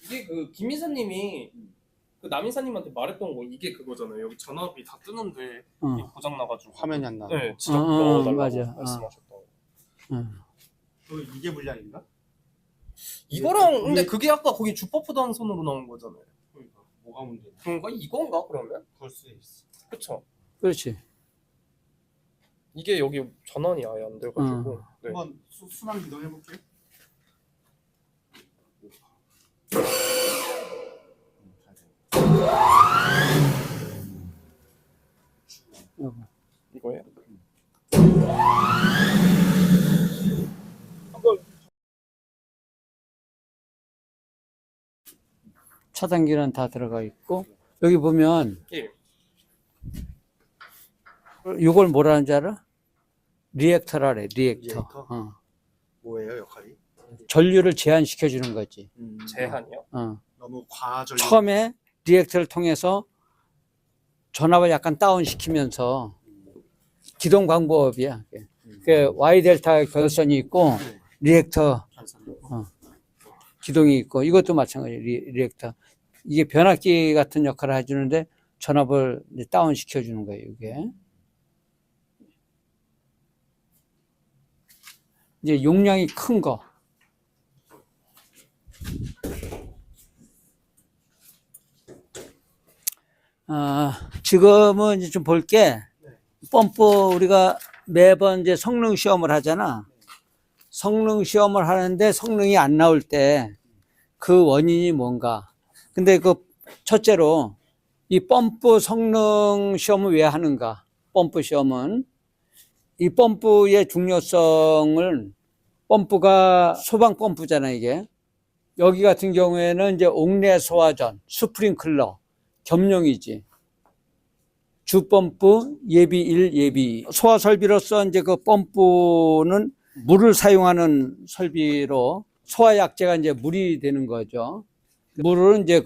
이게 그 김 이사님이 그 남 이사님한테 말했던 거 이게 그거잖아요. 여기 전압이 다 뜨는데 이게 고장 나가지고 화면이 안 나와. 네, 지적 넣어달라고 맞아. 말씀하셨다고. 이게 물량인가? 이거랑 근데 그게 아까 거기 주퍼프 단선으로 나온 거잖아요. 그러니까 뭐가 문제냐? 그런가? 이건가 그러면? 그럴 수 있어. 그쵸. 그렇지. 이게 여기 전원이 아예 안 돼가지고. 네. 한번 순환 기동 해볼게요. 이거예요? 차단기는 다 들어가 있고, 여기 보면 예. 이걸 뭐라는 줄 알아? 리액터라래, 리액터. 리액터? 뭐예요 역할이? 전류를 제한시켜 주는 거지. 제한이요? 너무 과전류. 처음에 리액터를 통해서 전압을 약간 다운시키면서 기동 방법이야. 그 Y 델타 결선이 있고 리액터 기동이 있고, 이것도 마찬가지. 리액터 이게 변압기 같은 역할을 해주는데 전압을 다운시켜 주는 거예요. 이게 이제 용량이 큰 거. 지금은 이제 좀 볼게. 펌프 우리가 매번 이제 성능 시험을 하잖아. 성능 시험을 하는데 성능이 안 나올 때 그 원인이 뭔가. 근데 그 첫째로 이 펌프 성능 시험을 왜 하는가? 펌프 시험은 이 펌프의 중요성을, 펌프가 소방 펌프잖아 이게. 여기 같은 경우에는 이제 옥내 소화전, 스프링클러 겸용이지. 주펌프 예비 1, 예비 2. 소화 설비로서 이제 그 펌프는 물을 사용하는 설비로 소화 약재가 이제 물이 되는 거죠. 물은 이제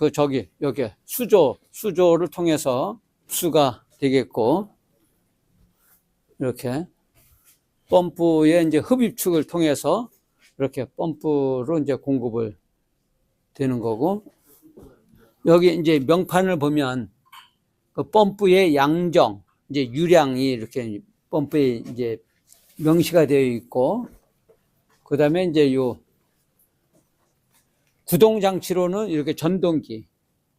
여기 수조를 통해서 흡수가 되겠고, 이렇게 펌프의 이제 흡입축을 통해서 이렇게 펌프로 이제 공급을 되는 거고, 여기 이제 명판을 보면 그 펌프의 양정, 이제 유량이 이렇게 펌프에 이제 명시가 되어 있고, 그 다음에 이제 요 구동장치로는 이렇게 전동기,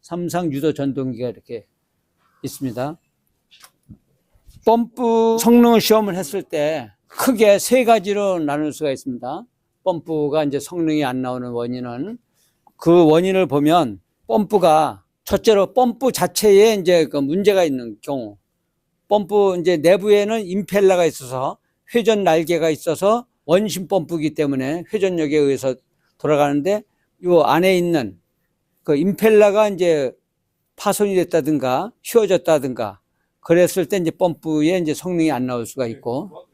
삼상 유도 전동기가 이렇게 있습니다. 펌프 성능 시험을 했을 때 크게 세 가지로 나눌 수가 있습니다. 펌프가 이제 성능이 안 나오는 원인은, 그 원인을 보면 펌프가 첫째로 펌프 자체에 이제 그 문제가 있는 경우, 펌프 이제 내부에는 임펠러가 있어서 회전 날개가 있어서 원심 펌프이기 때문에 회전력에 의해서 돌아가는데, 요 안에 있는 그 임펠러가 이제 파손이 됐다든가 휘어졌다든가 그랬을 때 이제 펌프에 이제 성능이 안 나올 수가 있고,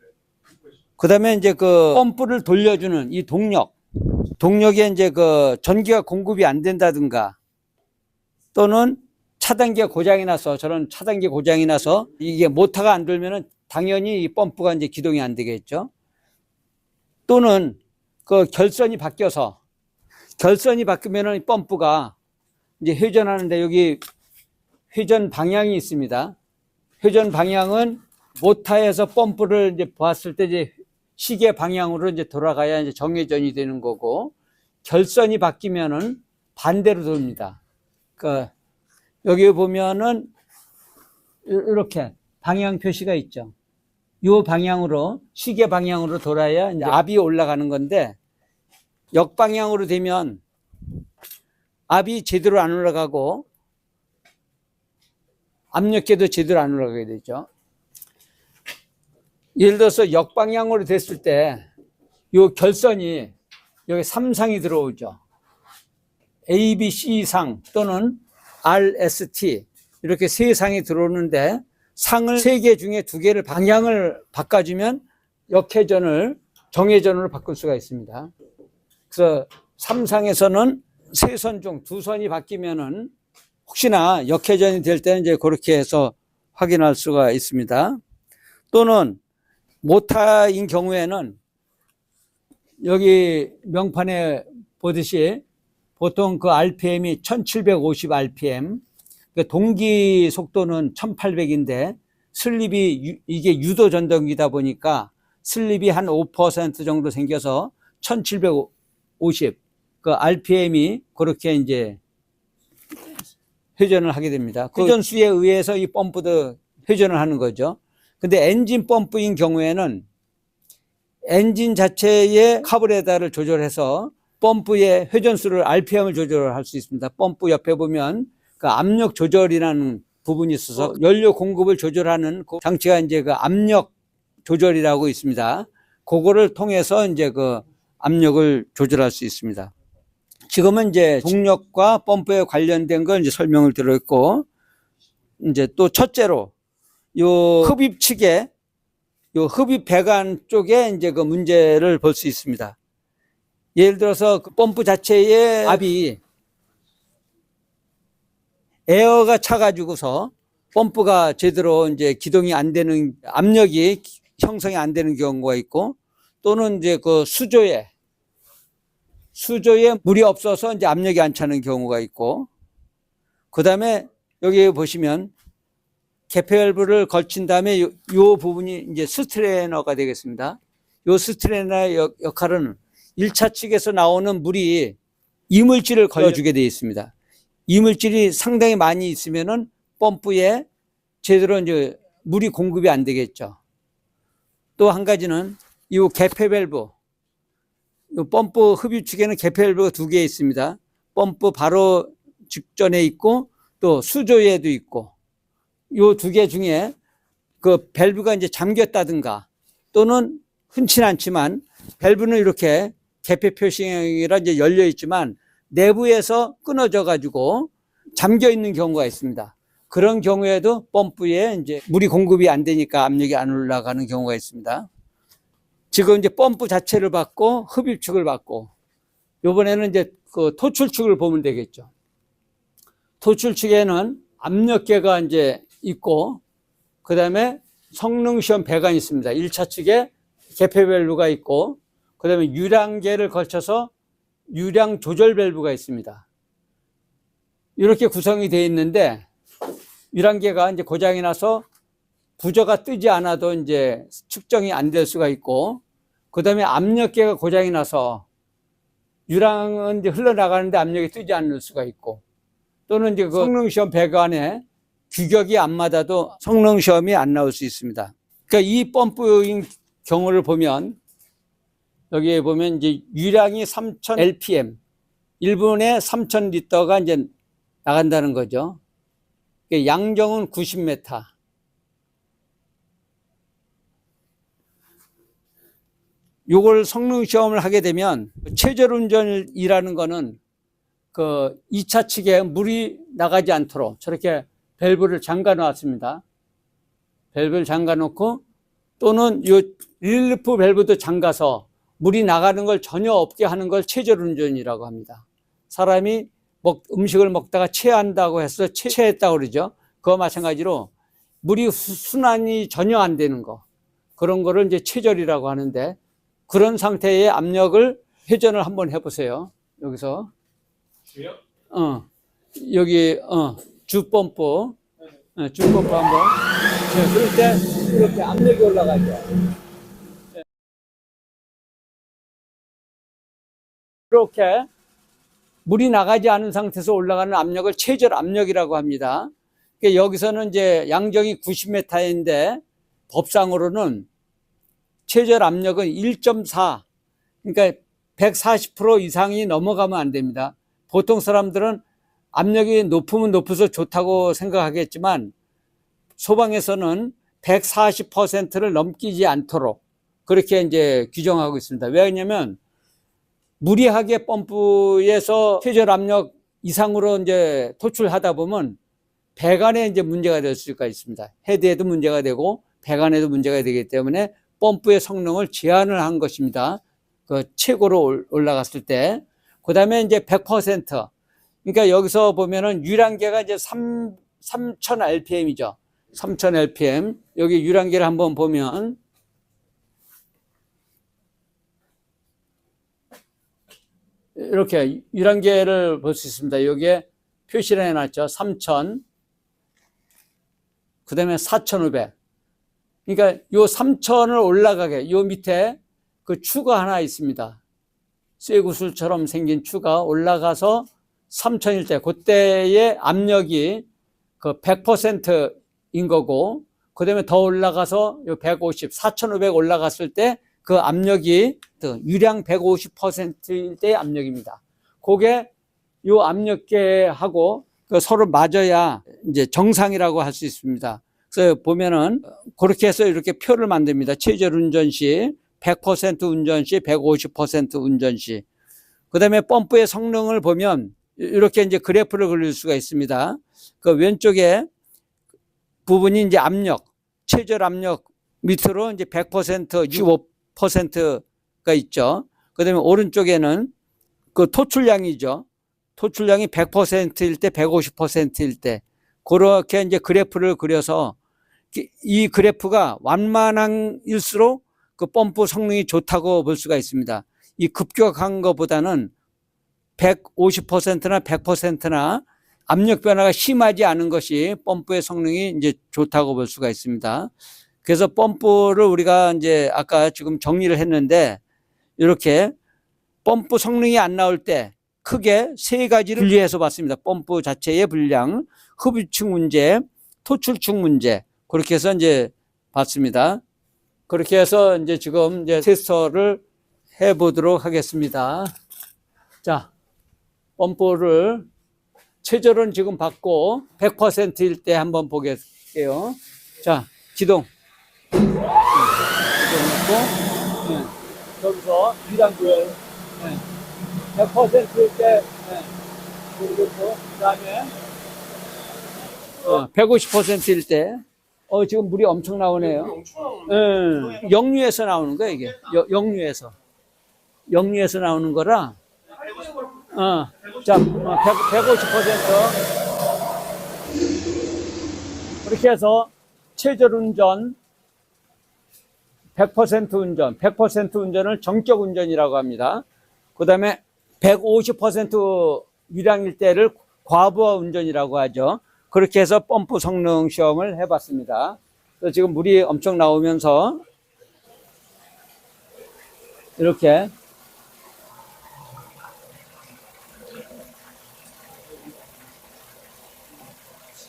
그 다음에 이제 그 펌프를 돌려주는 이 동력에 이제 그 전기가 공급이 안 된다든가, 또는 차단기가 고장이 나서, 저런 차단기 고장이 나서 이게 모터가 안 돌면은 당연히 이 펌프가 이제 기동이 안 되겠죠. 또는 그 결선이 바뀌면은 이 펌프가 이제 회전하는데, 여기 회전 방향이 있습니다. 회전 방향은 모터에서 펌프를 이제 봤을 때 이제 시계 방향으로 이제 돌아가야 이제 정회전이 되는 거고, 결선이 바뀌면은 반대로 돕니다. 그러니까 여기 보면은 이렇게 방향 표시가 있죠. 이 방향으로, 시계 방향으로 돌아야 이제 압이 올라가는 건데, 역방향으로 되면 압이 제대로 안 올라가고 압력계도 제대로 안 올라가게 되죠. 예를 들어서 역방향으로 됐을 때 이 결선이 여기 3상이 들어오죠. A, B, C상 또는 RST 이렇게 세 상이 들어오는데, 상을 3개 중에 2개를 방향을 바꿔주면 역회전을 정회전으로 바꿀 수가 있습니다. 그래서 3상에서는 3선 중 2선이 바뀌면은 혹시나 역회전이 될 때는 이제 그렇게 해서 확인할 수가 있습니다. 또는 모터인 경우에는 여기 명판에 보듯이 보통 그 RPM이 1750 RPM, 그러니까 동기 속도는 1800인데 슬립이 이게 유도 전동기다 보니까 슬립이 한 5% 정도 생겨서 1750 그 RPM이 그렇게 이제 회전을 하게 됩니다. 그 회전수에 의해서 이 펌프도 회전을 하는 거죠. 근데 엔진 펌프인 경우에는 엔진 자체의 카브레다를 조절해서 펌프의 회전수를 RPM을 조절할 수 있습니다. 펌프 옆에 보면 그 압력 조절이라는 부분이 있어서 연료 공급을 조절하는 그 장치가 이제 그 압력 조절이라고 있습니다. 그거를 통해서 이제 그 압력을 조절할 수 있습니다. 지금은 이제 동력과 펌프에 관련된 걸 이제 설명을 드렸고, 이제 또 첫째로 요 흡입 측에 요 흡입 배관 쪽에 이제 그 문제를 볼 수 있습니다. 예를 들어서 그 펌프 자체의 압이 에어가 차가지고서 펌프가 제대로 이제 기동이 안 되는, 압력이 형성이 안 되는 경우가 있고, 또는 이제 그 수조에 물이 없어서 이제 압력이 안 차는 경우가 있고, 그 다음에 여기 보시면 개폐 밸브를 걸친 다음에 요 부분이 이제 스트레너가 되겠습니다. 요 스트레너의 역할은 1차 측에서 나오는 물이 이물질을 걸어주게 되어 있습니다. 이물질이 상당히 많이 있으면은 펌프에 제대로 이제 물이 공급이 안 되겠죠. 또 한 가지는 이 개폐 밸브, 이 펌프 흡입 측에는 개폐 밸브가 2개 있습니다. 펌프 바로 직전에 있고 또 수조에도 있고, 이 2개 중에 그 밸브가 이제 잠겼다든가 또는 흔치 않지만 밸브는 이렇게 개폐 표시형이라 이제 열려 있지만 내부에서 끊어져 가지고 잠겨 있는 경우가 있습니다. 그런 경우에도 펌프에 이제 물이 공급이 안 되니까 압력이 안 올라가는 경우가 있습니다. 지금 이제 펌프 자체를 받고 흡입축을 받고, 이번에는 이제 그 토출축을 보면 되겠죠. 토출축에는 압력계가 이제 있고, 그 다음에 성능시험 배관이 있습니다. 1차 측에 개폐 밸브가 있고, 그 다음에 유량계를 걸쳐서 유량 조절 밸브가 있습니다. 이렇게 구성이 되어 있는데, 유량계가 이제 고장이 나서 부저가 뜨지 않아도 이제 측정이 안 될 수가 있고, 그 다음에 압력계가 고장이 나서 유량은 이제 흘러나가는데 압력이 뜨지 않을 수가 있고, 또는 이제 그 성능시험 배관에 규격이 안 맞아도 성능시험이 안 나올 수 있습니다. 그러니까 이 펌프인 경우를 보면, 여기에 보면 이제 유량이 3000 LPM, 1분에 3000 리터가 이제 나간다는 거죠. 양정은 90m. 요걸 성능 시험을 하게 되면 최절 운전이라는 거는 그 2차 측에 물이 나가지 않도록 저렇게 밸브를 잠가 놓았습니다. 밸브를 잠가 놓고, 또는 요 릴리프 밸브도 잠가서 물이 나가는 걸 전혀 없게 하는 걸 최절 운전이라고 합니다. 사람이 음식을 먹다가 체한다고 해서 체했다고 그러죠. 그와 마찬가지로 물이 순환이 전혀 안 되는 거, 그런 거를 이제 최절이라고 하는데, 그런 상태의 압력을 회전을 한번 해보세요. 여기서 여기 주펌프 주펌프 한번, 그럴 때 이렇게 압력이 올라가죠. 이렇게 물이 나가지 않은 상태에서 올라가는 압력을 최절 압력이라고 합니다. 그러니까 여기서는 이제 양정이 90m인데 법상으로는 최절 압력은 1.4, 그러니까 140% 이상이 넘어가면 안 됩니다. 보통 사람들은 압력이 높으면 높아서 좋다고 생각하겠지만, 소방에서는 140%를 넘기지 않도록 그렇게 이제 규정하고 있습니다. 왜냐하면 무리하게 펌프에서 최절 압력 이상으로 이제 토출하다 보면 배관에 이제 문제가 될 수가 있습니다. 헤드에도 문제가 되고 배관에도 문제가 되기 때문에 펌프의 성능을 제한을 한 것입니다. 그 최고로 올라갔을 때. 그 다음에 이제 100%. 그러니까 여기서 보면은 유량계가 이제 3000 RPM이죠. 3000 RPM. 여기 유량계를 한번 보면, 이렇게 유량계를 볼 수 있습니다. 여기에 표시를 해놨죠. 3000, 그 다음에 4500. 그러니까 요 3000을 올라가게, 요 밑에 그 추가 하나 있습니다. 쇠구슬처럼 생긴 추가 올라가서 3000일 때, 그때의 압력이 그 100%인 거고, 그 다음에 더 올라가서 요 150, 4500 올라갔을 때 그 압력이 유량 150%일 때의 압력입니다. 그게 요 압력계하고 서로 맞아야 이제 정상이라고 할 수 있습니다. 그래서 보면은 그렇게 해서 이렇게 표를 만듭니다. 최저 운전 시, 100% 운전 시, 150% 운전 시. 그 다음에 펌프의 성능을 보면 이렇게 이제 그래프를 그릴 수가 있습니다. 그 왼쪽에 부분이 이제 압력, 최저 압력 밑으로 이제 100%, 65%가 있죠. 그 다음에 오른쪽에는 그 토출량이죠. 토출량이 100%일 때, 150%일 때. 그렇게 이제 그래프를 그려서 이 그래프가 완만한일수록 그 펌프 성능이 좋다고 볼 수가 있습니다. 이 급격한 것보다는 150%나 100%나 압력 변화가 심하지 않은 것이 펌프의 성능이 이제 좋다고 볼 수가 있습니다. 그래서 펌프를 우리가 이제 아까 지금 정리를 했는데 이렇게 펌프 성능이 안 나올 때 크게 세 가지를 분리해서 봤습니다. 펌프 자체의 불량, 흡입축 문제, 토출축 문제. 그렇게 해서 이제 봤습니다. 그렇게 해서 이제 지금 이제 테스터를 해 보도록 하겠습니다. 자, 펌프를 최저는 지금 받고 100%일 때 한번 보겠게요. 자, 기동. 여기서 유량구열 100%일 때 그리고 그 다음에 150%일 때 지금 물이 엄청 나오네요. 엄청 나오는데. 역류에서 나오는 거야 이게. 역류에서 나오는 거라 자 150% 그렇게 해서 최저 운전 100% 운전, 100% 운전을 정적 운전이라고 합니다. 그 다음에 150% 유량일 때를 과부하 운전이라고 하죠. 그렇게 해서 펌프 성능 시험을 해봤습니다. 그래서 지금 물이 엄청 나오면서 이렇게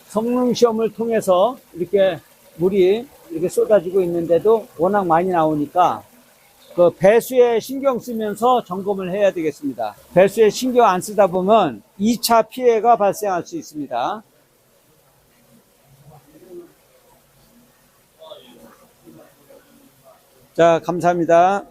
성능 시험을 통해서 이렇게 물이 이렇게 쏟아지고 있는데도 워낙 많이 나오니까 그 배수에 신경 쓰면서 점검을 해야 되겠습니다. 배수에 신경 안 쓰다 보면 2차 피해가 발생할 수 있습니다. 자, 감사합니다.